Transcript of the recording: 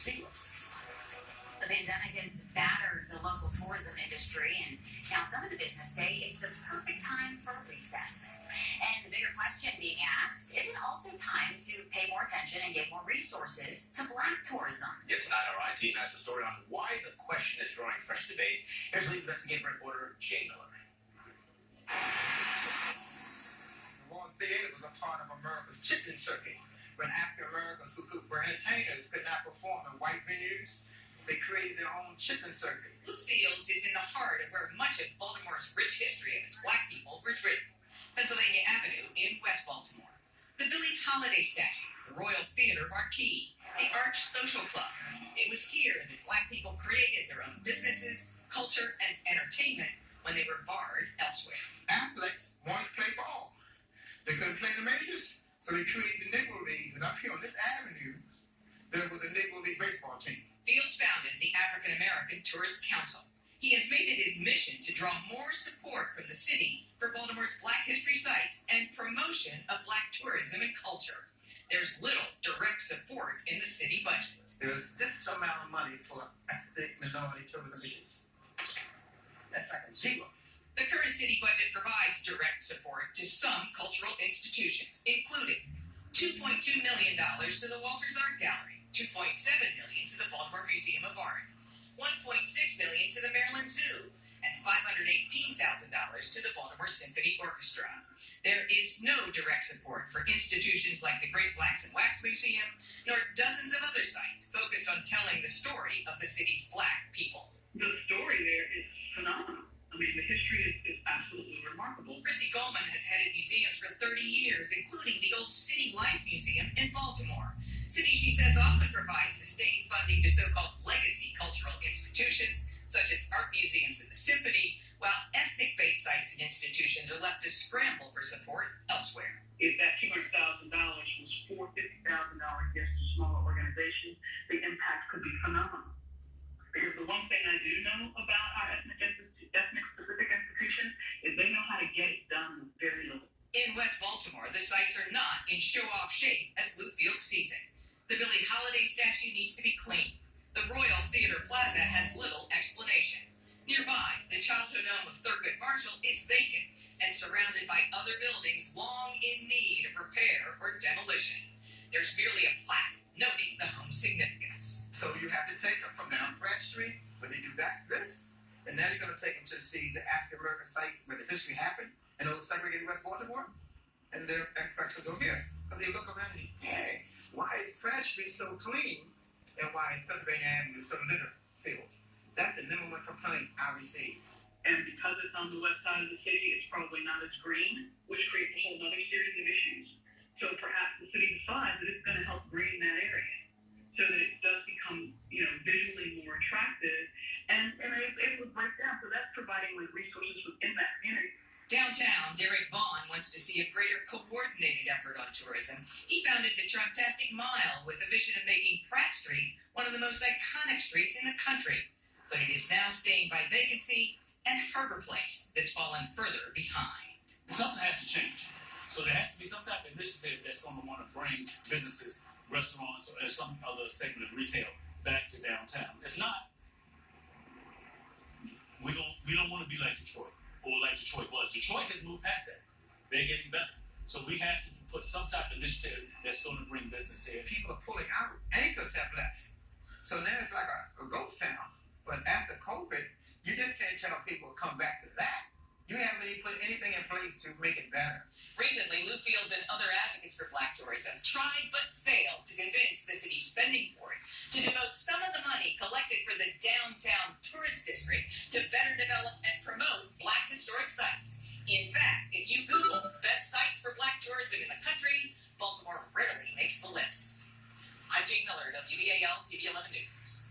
Ziegler. The pandemic has battered the local tourism industry, and now some of the business say it's the perfect time for a reset. And the bigger question being asked, is it also time to pay more attention and give more resources to Black tourism? Yet tonight, our I team has a story on why the question is drawing fresh debate. Here's lead investigative reporter Jay Miller. The World Theater was a part of America's chitlin circuit. When African Americans who were entertainers could not perform in white venues, they created their own chitlin circuit. Blue Fields is in the heart of where much of Baltimore's rich history of its Black people was written. Pennsylvania Avenue in West Baltimore. The Billie Holiday statue, the Royal Theater marquee, the Arch Social Club. It was here that Black people created their own businesses, culture, and entertainment when they were barred elsewhere. Athletes wanted to play ball. They couldn't play in the majors, so they created the Negro Leagues. And up here on this avenue, there was a Negro League baseball team. Fields founded the African American Tourist Council. He has made it his mission to draw more support from the city for Baltimore's Black history sites and promotion of Black tourism and culture. There's little direct support in the city budget. There's this amount of money for ethnic minority tourism issues. That's like a zero. The current city budget provides direct support to some cultural institutions, including $2.2 million to the Walters Art Gallery, $2.7 million to the Baltimore Museum of Art, $1.6 million to the Maryland Zoo, and $518,000 to the Baltimore Symphony Orchestra. There is no direct support for institutions like the Great Blacks and Wax Museum, nor dozens of other sites focused on telling the story of the city's Black people. The story there is phenomenal. I mean, the history is absolutely remarkable. Christy Goldman has headed museums for 30 years, including the Old City Life Museum in Baltimore. City, she says, often provides sustained funding to so-called legacy cultural institutions, such as art museums and the symphony, while ethnic-based sites and institutions are left to scramble for support elsewhere. If that $200,000 was $450,000 gift to smaller organizations, the impact could be phenomenal. Because the one thing I do know about our ethnic-specific institutions is they know how to get it done with very little. In West Baltimore, the sites are not in show-off shape as Blue Fields sees it. The Billie Holiday statue needs to be cleaned. The Royal Theater Plaza has little explanation. Nearby, the childhood home of Thurgood Marshall is vacant and surrounded by other buildings long in need of repair or demolition. There's merely a plaque noting the home's significance. So you have to take them from down Pratt Street, when they do this, and now you're going to take them to see the African American sites where the history happened, and those segregated West Baltimore, and their expects will go here. Because they look around and say, dang, why is Pratt Street so clean, and why is Pennsylvania Avenue so litter-filled? That's the number one complaint I receive. And because it's on the west side of the city, it's probably not as green, which creates a whole other series of issues. So perhaps the city decides that it's going to help green that area so that it does become, visually more attractive and it's able to break down. So that's providing like resources within that community. Downtown, Derek Vaughn wants to see a greater coordinated effort on tourism. He founded the Trunktastic Mile with a vision of making Pratt Street one of the most iconic streets in the country. But it is now stained by vacancy and Harbor Place that's fallen further behind. Something has to change. So there has to be some type of initiative that's going to want to bring businesses, restaurants, or some other segment of retail back to downtown. If not, we don't want to be like Detroit, or like Detroit was. Detroit has moved past that. They're getting better. So we have to put some type of initiative that's going to bring business here. People are pulling out. Anchors have left. So now it's like a ghost town. But after COVID, you just can't tell people to come back to that. You haven't even put anything in place to make it better. Recently, Lou Fields and other advocates for Black tourism tried but failed to convince the city's spending board to devote some of the money collected for the downtown tourist district to better develop and promote Black historic sites. In fact, if you Google best sites for Black tourism in the country, Baltimore rarely makes the list. I'm Jane Miller, WBAL TV 11 News.